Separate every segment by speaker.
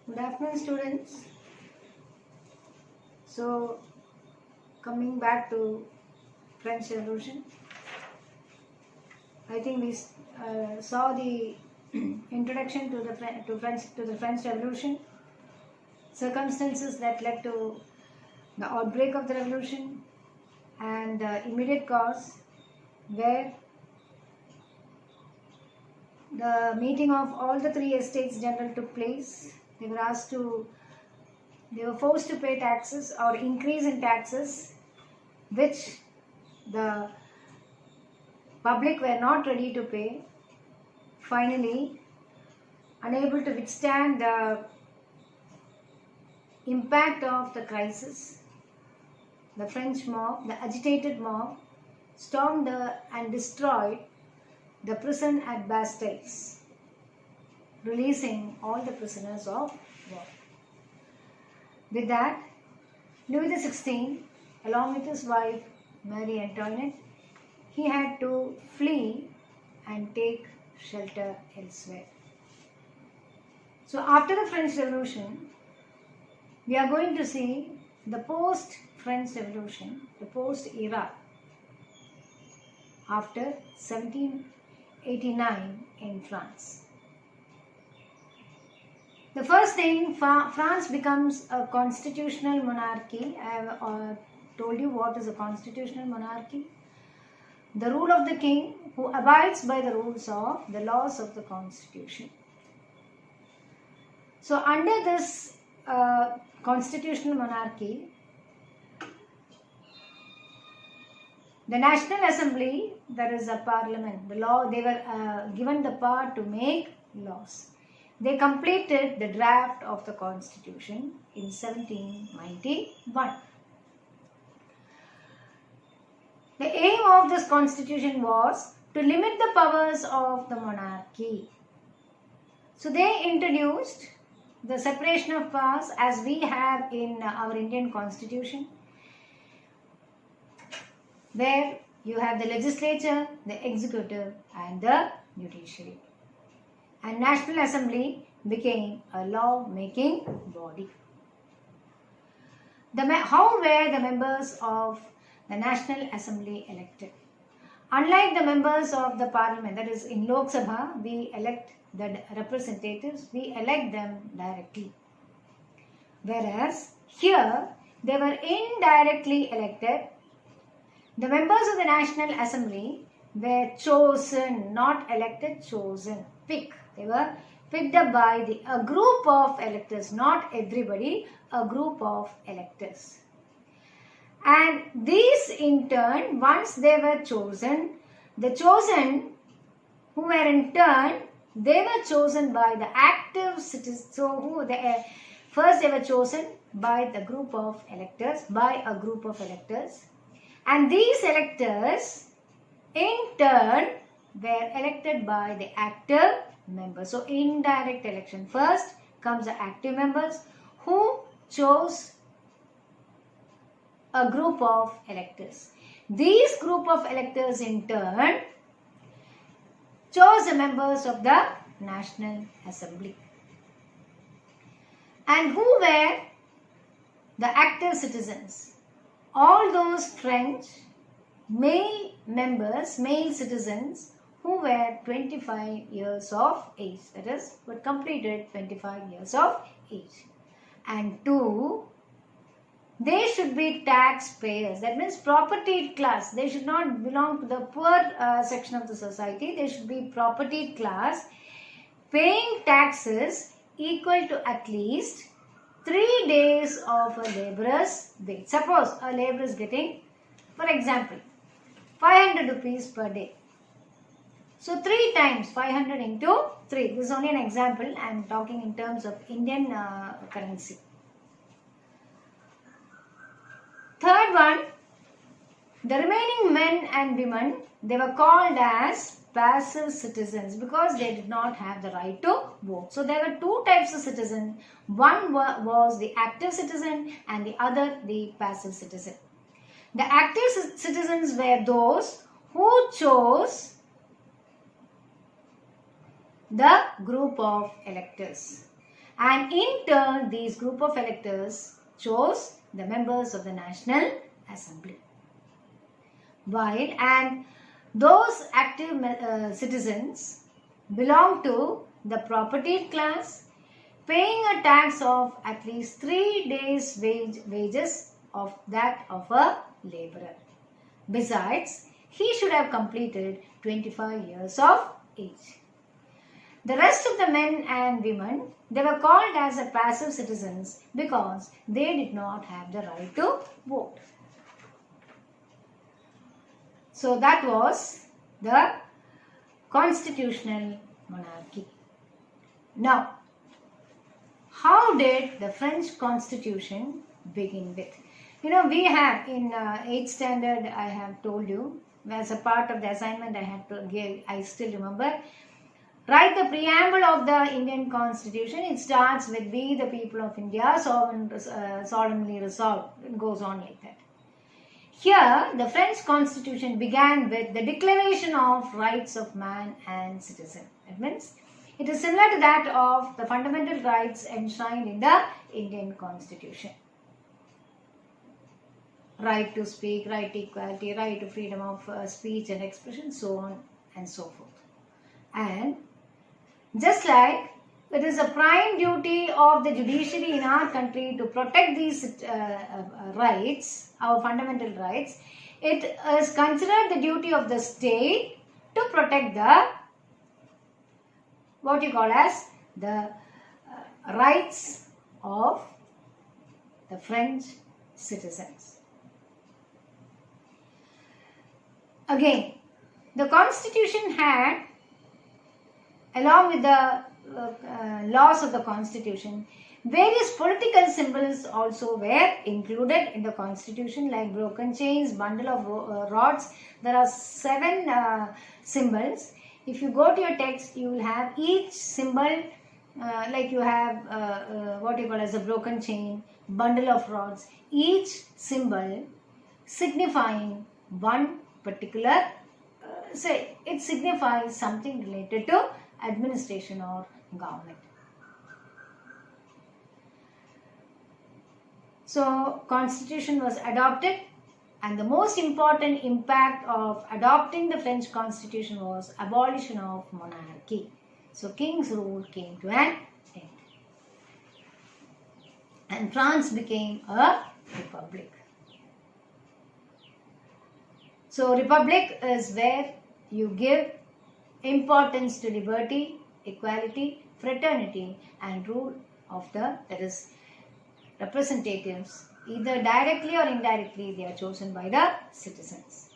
Speaker 1: Good afternoon, students. So, coming back to French Revolution, I think we saw the introduction to the French Revolution, circumstances that led to the outbreak of the revolution, and the immediate cause, where the meeting of all the three Estates General took place. They were forced to pay taxes or increase in taxes, which the public were not ready to pay. Finally, unable to withstand the impact of the crisis, the French mob, the agitated mob, stormed and destroyed the prison at Bastille, releasing all the prisoners of war. With that, Louis XVI, along with his wife Marie Antoinette, he had to flee and take shelter elsewhere. So after the French Revolution, we are going to see the post-French Revolution, the post-era, after 1789 in France. The first thing, France becomes a constitutional monarchy. I have told you what is a constitutional monarchy. The rule of the king who abides by the rules of the laws of the constitution. So under this constitutional monarchy, the National Assembly, that is a parliament, they were given the power to make laws. They completed the draft of the constitution in 1791. The aim of this constitution was to limit the powers of the monarchy. So they introduced the separation of powers as we have in our Indian constitution, where you have the legislature, the executive and the judiciary. And National Assembly became a law-making body. How were the members of the National Assembly elected? Unlike the members of the parliament, that is in Lok Sabha, we elect the representatives, we elect them directly. Whereas here, they were indirectly elected. The members of the National Assembly were chosen, not elected, chosen, picked. They were picked up by a group of electors, not everybody, a group of electors. And these in turn, once they were chosen, the chosen who were in turn, they were chosen by the active citizens. So first they were chosen by the group of electors, and these electors in turn were elected by the active members. So indirect election. First comes the active members who chose a group of electors. These group of electors in turn chose the members of the National Assembly. And who were the active citizens? All those French male citizens who were 25 years of age, that is, who had completed 25 years of age. And two, they should be taxpayers, that means property class. They should not belong to the poor section of the society. They should be property class, paying taxes equal to at least 3 days of a labourer's wage. Suppose a labourer is getting, for example, 500 rupees per day. So 3 times 500 into 3. This is only an example. I am talking in terms of Indian currency. Third one, the remaining men and women, they were called as passive citizens because they did not have the right to vote. So there were 2 types of citizens. One was the active citizen and the other the passive citizen. The active citizens were those who chose the group of electors. And in turn, these group of electors chose the members of the National Assembly. And those active citizens belong to the propertied class, paying a tax of at least 3 days' wages of that of a laborer. Besides, he should have completed 25 years of age. The rest of the men and women, they were called as a passive citizens because they did not have the right to vote. So that was the constitutional monarchy. Now, how did the French Constitution begin with? We have in 8th standard, I have told you, as a part of the assignment I had to give, I still remember. Write the preamble of the Indian Constitution. It starts with "We the people of India solemnly resolve." It goes on like that. Here, the French Constitution began with the Declaration of Rights of Man and Citizen. That means it is similar to that of the fundamental rights enshrined in the Indian Constitution. Right to speak, right to equality, right to freedom of speech and expression, so on and so forth. And just like it is a prime duty of the judiciary in our country to protect these rights, our fundamental rights, it is considered the duty of the state to protect the, what you call as, the rights of the French citizens. Again, the Constitution had, along with the laws of the Constitution, various political symbols also were included in the Constitution, like broken chains, bundle of rods. There are 7 symbols. If you go to your text, you will have each symbol, like you have what you call as a broken chain, bundle of rods. Each symbol signifying one particular, it signifies something related to administration or government. So, Constitution was adopted, and the most important impact of adopting the French Constitution was abolition of monarchy. So, king's rule came to an end, and France became a republic. So, republic is where you give importance to liberty, equality, fraternity, and rule of the, that is, representatives. Either directly or indirectly, they are chosen by the citizens.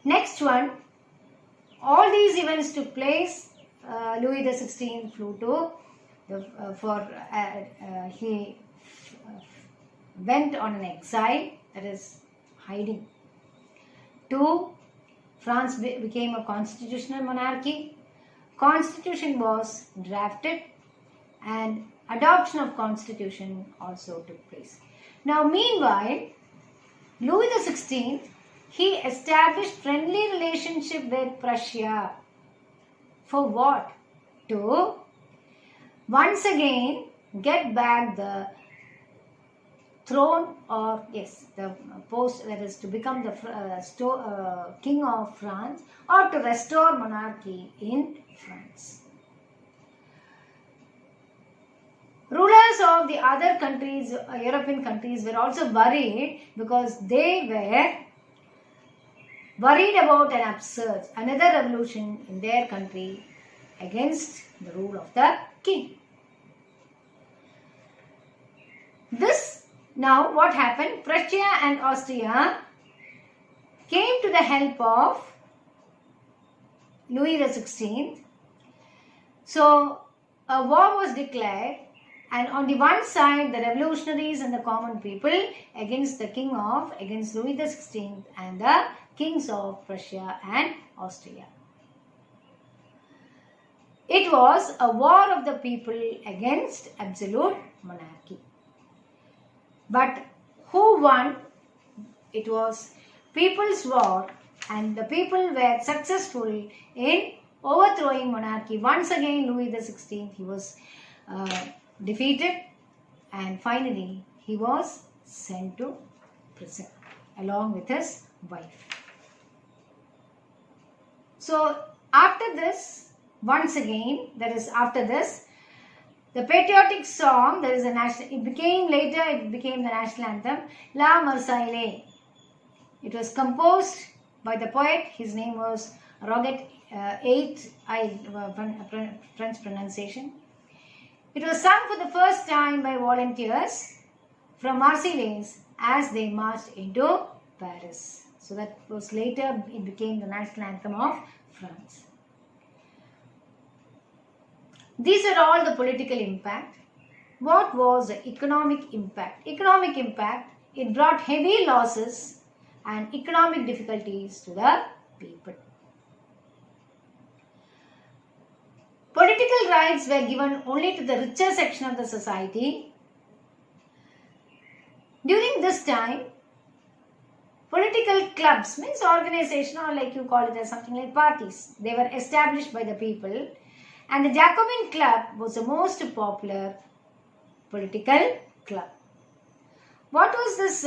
Speaker 1: Next one, all these events took place. Louis XVI flew to he went on an exile, that is hiding. 2. France became a constitutional monarchy. Constitution was drafted and adoption of constitution also took place. Now meanwhile, Louis XVI, he established friendly relationship with Prussia. For what? To once again get back the throne, or the post, that is to become the king of France, or to restore monarchy in France. Rulers of the other countries, European countries, were also worried because they were worried about another revolution in their country against the rule of the king. Now what happened? Prussia and Austria came to the help of Louis XVI. So a war was declared, and on the one side the revolutionaries and the common people against Louis XVI and the kings of Prussia and Austria. It was a war of the people against absolute monarchy. But who won? It was people's war, and the people were successful in overthrowing monarchy. Once again, Louis XVI, he was defeated, and finally he was sent to prison along with his wife. So after this, once again, that is after this, the patriotic song, there is a national, it became the national anthem, La Marseillaise. It was composed by the poet, his name was Roget, French pronunciation. It was sung for the first time by volunteers from Marseilles as they marched into Paris. So that was later, it became the national anthem of France. These are all the political impact. What was the economic impact? Economic impact, it brought heavy losses and economic difficulties to the people. Political rights were given only to the richer section of the society. During this time, political clubs, means organization, or like you call it as something like parties, they were established by the people, and the Jacobin Club was the most popular political club. What was this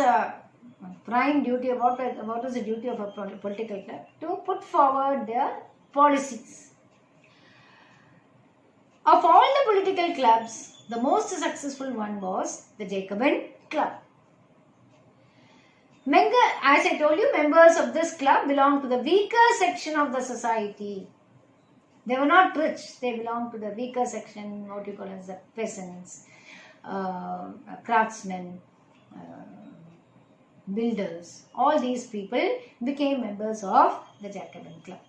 Speaker 1: prime duty, what was the duty of a political club? To put forward their policies. Of all the political clubs, the most successful one was the Jacobin Club. As I told you, members of this club belonged to the weaker section of the society. They were not rich, they belonged to the weaker section, what you call as the peasants, craftsmen, builders. All these people became members of the Jacobin Club.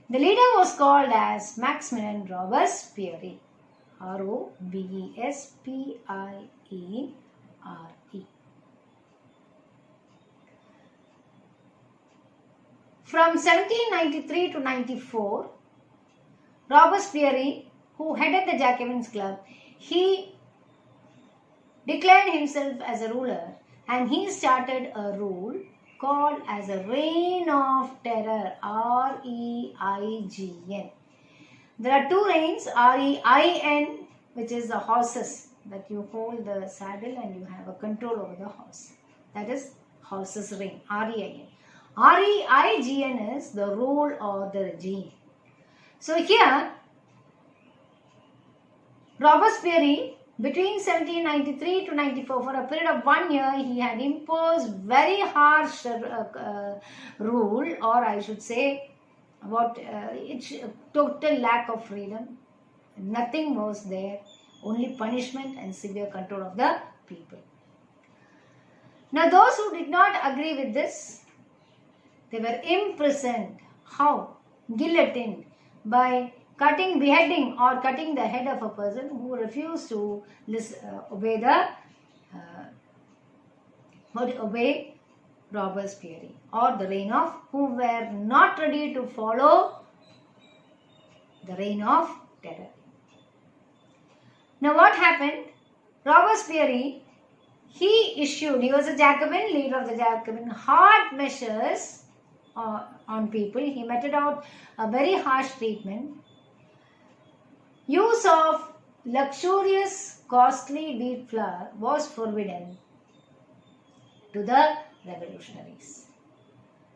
Speaker 1: The leader was called as Maximilien Robespierre, R-O-B-E-S-P-I-E-R-E. From 1793 to 94, Robespierre, who headed the Jacobins Club, he declared himself as a ruler, and he started a rule called as a Reign of Terror, R-E-I-G-N. There are two reigns, R-E-I-N, which is the horses, that you hold the saddle and you have a control over the horse. That is horse's reign, R-E-I-N. R-E-I-G-N is the rule or the regime. So here, Robespierre, between 1793 to 94, for a period of 1 year, he had imposed very harsh rule, or I should say, total lack of freedom. Nothing was there, only punishment and severe control of the people. Now, those who did not agree with this, they were imprisoned. How? Guillotined, by beheading or cutting the head of a person who refused to obey Robespierre, or the reign of, who were not ready to follow the reign of terror. Now what happened? Robespierre, he was a Jacobin, leader of the Jacobin, hard measures on people. He meted out a very harsh treatment. Use of luxurious, costly wheat flour was forbidden to the revolutionaries,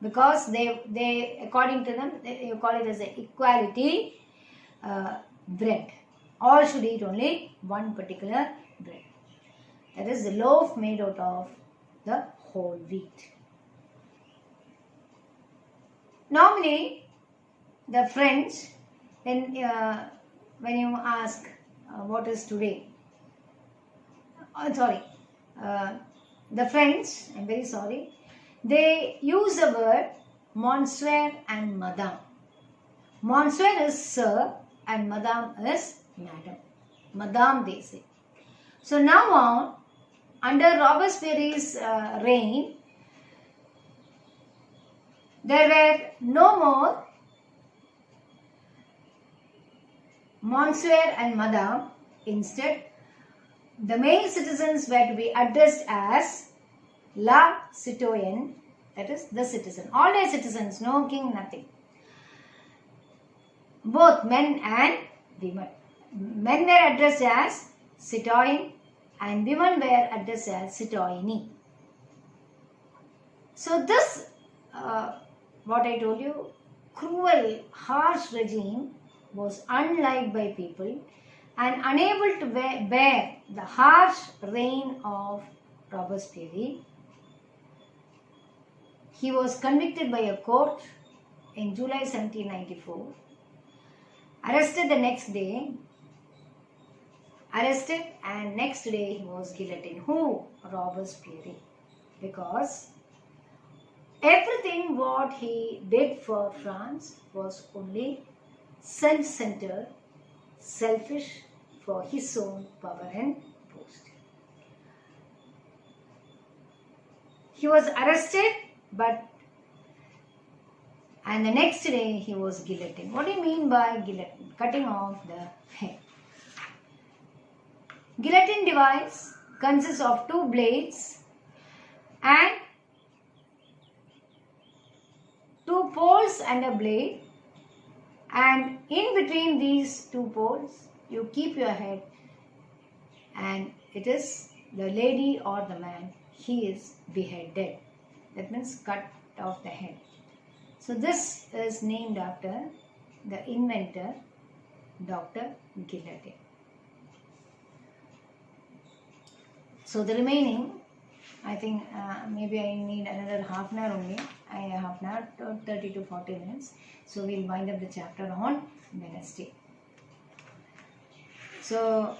Speaker 1: because they according to them, they call it as a equality bread. All should eat only one particular bread. That is the loaf made out of the whole wheat. Normally, the French, when you ask what is today, the French, I'm very sorry, they use the word monsieur and madame. Monsieur is sir and madame is madam. Madame they say. So now on, under Robespierre's reign, there were no more monsieur and madame. Instead, the male citizens were to be addressed as la citoyenne, that is the citizen. All are citizens, no king, nothing. both men and women. Men were addressed as citoyen and women were addressed as citoyenne. So this, what I told you, cruel, harsh regime was unliked by people and unable to bear the harsh reign of Robespierre. He was convicted by a court in July 1794, arrested and next day he was guillotined. Who? Robespierre. Because everything what he did for France was only self-centered, selfish for his own power and boast. He was arrested and the next day he was guillotined. What do you mean by guillotine? Cutting off the head. Guillotine device consists of two blades and two poles and a blade, and in between these two poles you keep your head, and it is the lady or the man, he is beheaded. That means cut off the head. So this is named after the inventor, Dr. Guillotine. So the remaining, I think maybe I need another half an hour only. Half an hour, 30 to 40 minutes. So we'll wind up the chapter on Wednesday. So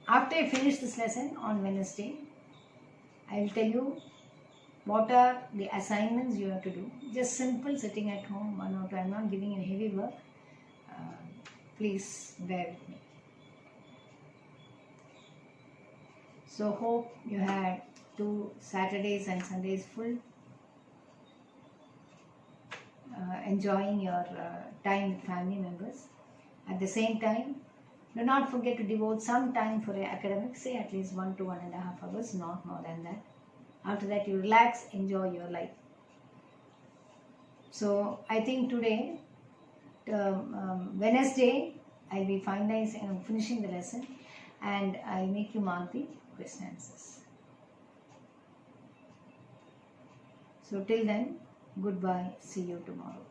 Speaker 1: after I finish this lesson on Wednesday, I will tell you what are the assignments you have to do. Just simple sitting at home, 1 or 2. I am not giving you heavy work. Please bear with me. So hope you had 2 Saturdays and Sundays full, enjoying your time with family members. At the same time, do not forget to devote some time for academics, say at least 1 to 1.5 hours, not more than that. After that, you relax, enjoy your life. So I think today, Wednesday, I'll be finalizing, finishing the lesson, and I'll make you mark the question answers. So till then, goodbye. See you tomorrow.